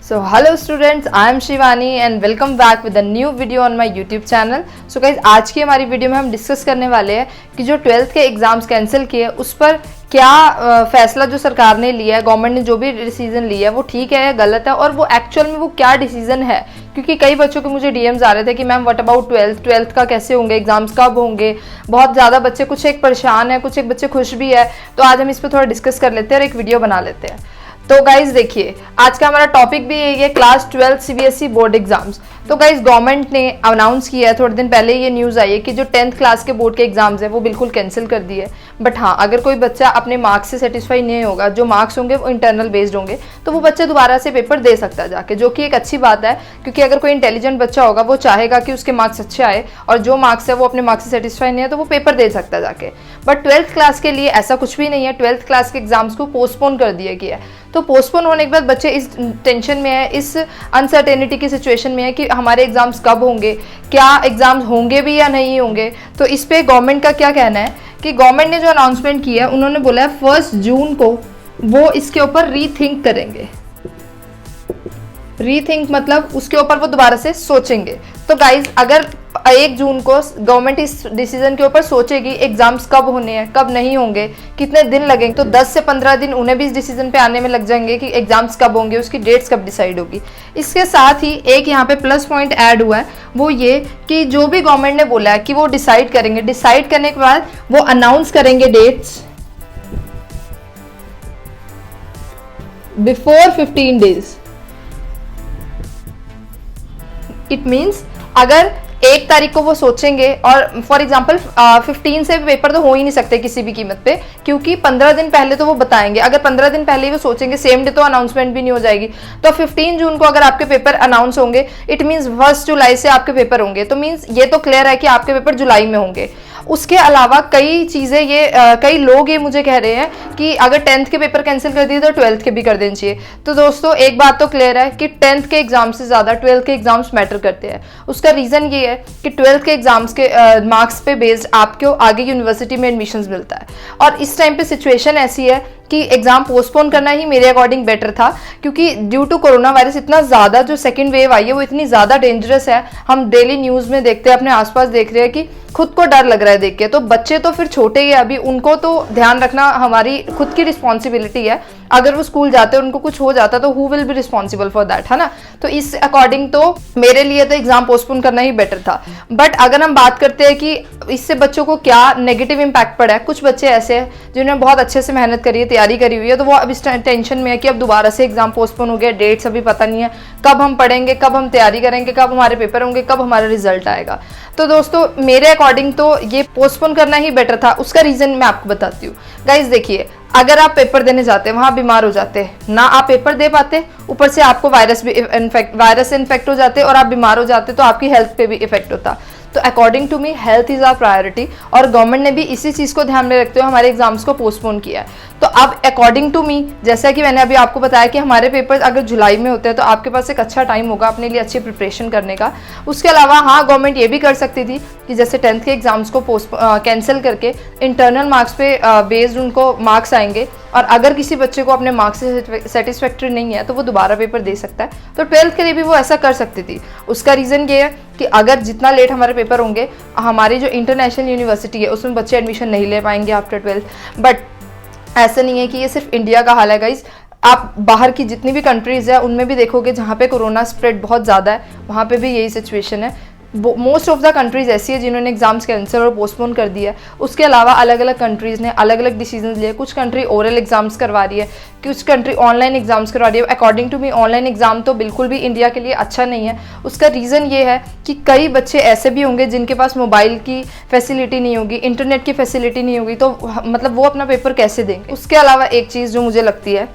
So hello students, I am Shivani and welcome back with a new video on my YouTube channel. So guys, आज की हमारी video में हम discuss करने वाले हैं कि जो 12th के एग्ज़ाम्स कैंसिल किए उस पर क्या फैसला जो सरकार ने लिया है, गवर्नमेंट ने जो भी डिसीजन लिया है वो ठीक है या गलत है, और वो एक्चुअल में वो क्या डिसीजन है। क्योंकि कई बच्चों के मुझे डीएम्स आ रहे थे कि मैम व्हाट अबाउट 12th का कैसे होंगे, एग्जाम्स कब होंगे। बहुत ज़्यादा बच्चे, कुछ एक परेशान है, कुछ एक बच्चे खुश भी है। तो आज हम इस पर थोड़ा डिस्कस कर लेते हैं और एक वीडियो बना लेते हैं। तो गाइज देखिए, आज का हमारा टॉपिक भी यही है, क्लास 12 सीबीएसई बोर्ड एग्जाम्स। तो गाइज गवर्नमेंट ने अनाउंस किया है, थोड़े दिन पहले ये न्यूज़ आई है कि जो 10th क्लास के बोर्ड के एग्जाम्स है वो बिल्कुल कैंसिल कर दिए। बट हाँ, अगर कोई बच्चा अपने मार्क्स से सेटिस्फाई नहीं होगा, जो मार्क्स होंगे वो इंटरनल बेस्ड होंगे, तो वो बच्चा दोबारा से पेपर दे सकता है जाके, जो कि एक अच्छी बात है। क्योंकि अगर कोई इंटेलिजेंट बच्चा होगा वो चाहेगा कि उसके मार्क्स अच्छे आए, और जो मार्क्स है वो अपने मार्क्स से सेटिस्फाई नहीं है तो वो पेपर दे सकता है जाके। बट 12th क्लास के लिए ऐसा कुछ भी नहीं है। 12th क्लास के एग्जाम्स को पोस्टपोन कर दिया गया है। तो पोस्टपोन होने के बाद बच्चे इस टेंशन में है, इस अनसर्टेनिटी की सिचुएशन में है कि हमारे एग्जाम्स कब होंगे, क्या एग्जाम्स होंगे भी या नहीं होंगे। तो इस पे गवर्नमेंट का क्या कहना है कि गवर्नमेंट ने जो अनाउंसमेंट किया है, उन्होंने बोला है 1 जून को वो इसके ऊपर रीथिंक करेंगे। रीथिंक मतलब उसके ऊपर वो दोबारा से सोचेंगे। तो गाइज, अगर 1 जून को गवर्नमेंट इस डिसीजन के ऊपर सोचेगी एग्जाम्स कब होने हैं, कब नहीं होंगे, कितने दिन लगेंगे, तो 10 से 15 दिन उन्हें भी इस डिसीजन पे आने में लग जाएंगे कि एग्जाम्स कब होंगे, उसकी डेट्स कब डिसाइड होगी। इसके साथ ही एक यहाँ पे प्लस पॉइंट ऐड हुआ है, वो ये कि जो भी गवर्नमेंट ने बोला है कि वो डिसाइड करेंगे, डिसाइड करने के बाद वो अनाउंस करेंगे dates before 15 days. It means अगर 1 तारीख को वो सोचेंगे, और फॉर एग्जाम्पल 15 से पेपर तो हो ही नहीं सकते किसी भी कीमत पे, क्योंकि 15 दिन पहले तो वो बताएंगे। अगर 15 दिन पहले ही वो सोचेंगे, सेम डे तो अनाउंसमेंट भी नहीं हो जाएगी। तो 15 जून को अगर आपके पेपर अनाउंस होंगे, इट मीन्स 1 जुलाई से आपके पेपर होंगे। तो मीन्स ये तो क्लियर है कि आपके पेपर जुलाई में होंगे। उसके अलावा कई चीज़ें ये कई लोग ये मुझे कह रहे हैं कि अगर 10th के पेपर कैंसिल कर दिए तो 12th के भी कर देना चाहिए। तो दोस्तों, एक बात तो क्लियर है कि 10th के एग्जाम से ज़्यादा 12th के एग्जाम्स मैटर करते हैं। उसका रीज़न ये है कि 12th के एग्जाम्स के मार्क्स पे बेस्ड आपको आगे यूनिवर्सिटी में एडमिशन्स मिलता है। और इस टाइम पे सिचुएशन ऐसी है कि एग्जाम पोस्टपोन करना ही मेरे अकॉर्डिंग बेटर था, क्योंकि ड्यू टू कोरोना वायरस इतना ज़्यादा जो सेकेंड वेव आई है वो इतनी ज़्यादा डेंजरस है। हम डेली न्यूज़ में देखते हैं, अपने आसपास देख रहे हैं कि खुद को डर लग रहा है देख के। तो बच्चे तो फिर छोटे ही अभी, उनको तो ध्यान रखना हमारी खुद की रिस्पॉन्सिबिलिटी है। अगर वो स्कूल जाते हैं, उनको कुछ हो जाता तो who will be responsible for that, है ना। तो इस अकॉर्डिंग तो मेरे लिए तो एग्जाम पोस्टपोन करना ही बेटर था। बट अगर हम बात करते हैं कि इससे बच्चों को क्या नेगेटिव इम्पैक्ट पड़ा है, कुछ बच्चे ऐसे हैं जिन्होंने बहुत अच्छे से मेहनत करी है, तैयारी करी हुई है, तो वो अब इस टेंशन में है कि अब दोबारा से एग्जाम पोस्टपोन हो गया, डेट्स अभी पता नहीं है, कब हम पढ़ेंगे, कब हम तैयारी करेंगे, कब हमारे पेपर होंगे, कब हमारा रिजल्ट आएगा। तो दोस्तों, मेरे अकॉर्डिंग तो ये पोस्टपोन करना ही बेटर था। उसका रीजन मैं आपको बताती हूँ। गाइज देखिए, अगर आप पेपर देने जाते हैं, वहाँ बीमार हो जाते हैं ना, आप पेपर दे पाते, ऊपर से आपको वायरस से इन्फेक्ट हो जाते और आप बीमार हो जाते, तो आपकी हेल्थ पे भी इफेक्ट होता। तो according to me health is our priority, और गवर्नमेंट ने भी इसी चीज़ को ध्यान में रखते हुए हमारे एग्जाम्स को पोस्टपोन किया है। तो अब अकॉर्डिंग टू मी, जैसा कि मैंने अभी आपको बताया कि हमारे पेपर्स अगर जुलाई में होते हैं तो आपके पास एक अच्छा टाइम होगा अपने लिए अच्छी प्रिपरेशन करने का। उसके अलावा हाँ, गवर्नमेंट ये भी कर सकती थी कि जैसे 10th के एग्जाम्स को कैंसिल करके इंटरनल मार्क्स पे बेस्ड उनको मार्क्स आएंगे, और अगर किसी बच्चे को अपने मार्क्स से सेटिस्फैक्ट्री नहीं है तो वो दोबारा पेपर दे सकता है। तो 12th के लिए भी वो ऐसा कर सकती थी। उसका रीज़न ये है कि अगर जितना लेट हमारे पेपर होंगे, हमारी जो इंटरनेशनल यूनिवर्सिटी है उसमें बच्चे एडमिशन नहीं ले पाएंगे आफ्टर 12th। बट ऐसा नहीं है कि ये सिर्फ इंडिया का हाल है गाइज। आप बाहर की जितनी भी कंट्रीज़ है उनमें भी देखोगे जहाँ पे कोरोना स्प्रेड बहुत ज़्यादा है, वहाँ पे भी यही सिचुएशन है। मोस्ट ऑफ द कंट्रीज़ ऐसी है जिन्होंने एग्जाम्स कैंसिल और पोस्टपोन कर दिया है। उसके अलावा अलग अलग कंट्रीज़ ने अलग अलग डिसीजन लिए। कुछ कंट्री ओरल एग्जाम्स करवा रही है, कुछ कंट्री ऑनलाइन एग्जाम्स करवा रही है। According to me online exam तो बिल्कुल भी इंडिया के लिए अच्छा नहीं है। उसका रीज़न ये है कि कई बच्चे ऐसे भी होंगे जिनके पास मोबाइल की फैसिलिटी नहीं होगी, इंटरनेट की फैसिलिटी नहीं होगी, तो मतलब वो अपना पेपर कैसे देंगे। उसके अलावा एक चीज़ जो मुझे लगती है,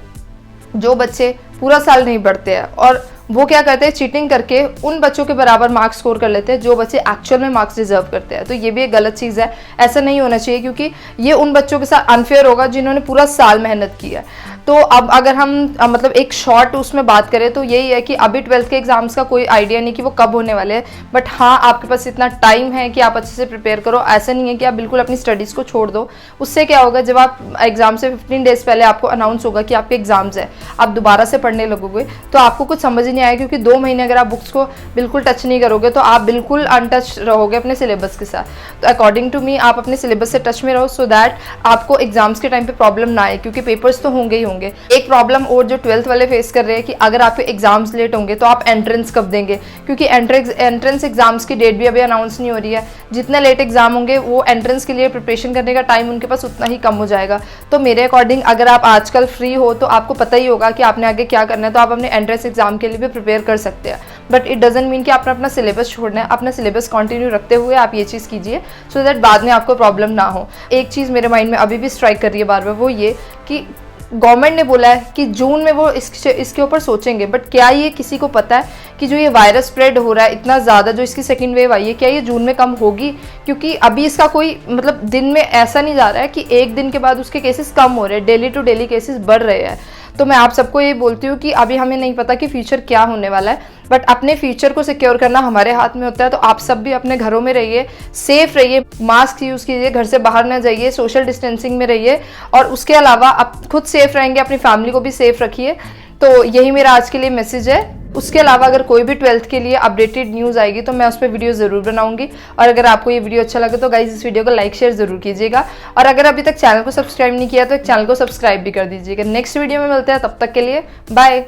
जो बच्चे पूरा साल नहीं पढ़ते हैं और वो क्या करते हैं, चीटिंग करके उन बच्चों के बराबर मार्क्स स्कोर कर लेते हैं जो बच्चे एक्चुअल में मार्क्स डिजर्व करते हैं। तो ये भी एक गलत चीज़ है, ऐसा नहीं होना चाहिए, क्योंकि ये उन बच्चों के साथ अनफेयर होगा जिन्होंने पूरा साल मेहनत की है। तो अब अगर हम मतलब एक शॉर्ट उसमें बात करें तो यही है कि अभी 12th के एग्जाम्स का कोई आइडिया नहीं कि वो कब होने वाले हैं, बट हाँ आपके पास इतना टाइम है कि आप अच्छे से प्रिपेयर करो। ऐसा नहीं है कि आप बिल्कुल अपनी स्टडीज़ को छोड़ दो। उससे क्या होगा, जब आप एग्जाम से 15 डेज पहले आपको अनाउंस होगा कि आपके एग्जाम्स है, आप दोबारा से पढ़ने लगोगे तो आपको कुछ समझ ही नहीं आएगा, क्योंकि 2 महीने अगर आप बुक्स को बिल्कुल टच नहीं करोगे तो आप बिल्कुल अनटच रहोगे अपने सिलेबस के साथ। तो अकॉर्डिंग टू मी आप अपने सिलेबस से टच में रहो, सो दैट आपको एग्जाम्स के टाइम पे प्रॉब्लम ना आए, क्योंकि पेपर्स तो होंगे ही होंगे। एक प्रॉब्लम और जो 12th वाले फेस कर रहे हैं कि अगर आपके एग्जाम्स लेट होंगे तो आप एंट्रेंस कब देंगे, क्योंकि एंट्रेंस एग्जाम्स की डेट भी अभी अनाउंस नहीं हो रही है। जितने लेट एग्जाम होंगे वो एंट्रेंस के लिए प्रिपरेशन करने का टाइम उनके पास उतना ही कम हो जाएगा। तो मेरे अकॉर्डिंग अगर आप आजकल फ्री हो तो आपको पता ही होगा कि आपने आगे क्या करना है, तो आप अपने एंट्रेंस एग्जाम के लिए भी प्रिपेयर कर सकते हैं। बट इट डजंट मीन कि आपने अपना सिलेबस छोड़ना है। अपना सिलेबस कंटिन्यू रखते हुए आप ये चीज़ कीजिए, सो दैट बाद में आपको प्रॉब्लम ना हो। एक चीज़ मेरे माइंड में अभी भी स्ट्राइक कर रही है बार बार, वो ये कि गवर्नमेंट ने बोला है कि जून में वो इसके ऊपर सोचेंगे, बट क्या ये किसी को पता है कि जो ये वायरस स्प्रेड हो रहा है इतना ज़्यादा, जो इसकी सेकंड वेव आई है, क्या ये जून में कम होगी? क्योंकि अभी इसका कोई मतलब दिन में ऐसा नहीं जा रहा है कि एक दिन के बाद उसके केसेस कम हो रहे हैं, डेली टू डेली केसेस बढ़ रहे हैं। तो मैं आप सबको ये बोलती हूँ कि अभी हमें नहीं पता कि फ्यूचर क्या होने वाला है, बट अपने फ्यूचर को सिक्योर करना हमारे हाथ में होता है। तो आप सब भी अपने घरों में रहिए, सेफ रहिए, मास्क यूज़ कीजिए, घर से बाहर ना जाइए, सोशल डिस्टेंसिंग में रहिए, और उसके अलावा आप खुद सेफ रहेंगे, अपनी फैमिली को भी सेफ रखिए। तो यही मेरा आज के लिए मैसेज है। उसके अलावा अगर कोई भी 12th के लिए अपडेटेड न्यूज़ आएगी तो मैं उस पर वीडियो ज़रूर बनाऊंगी। और अगर आपको ये वीडियो अच्छा लगे तो गाइज इस वीडियो को लाइक शेयर ज़रूर कीजिएगा, और अगर अभी तक चैनल को सब्सक्राइब नहीं किया तो चैनल को सब्सक्राइब भी कर दीजिएगा। नेक्स्ट वीडियो में मिलते हैं, तब तक के लिए बाय।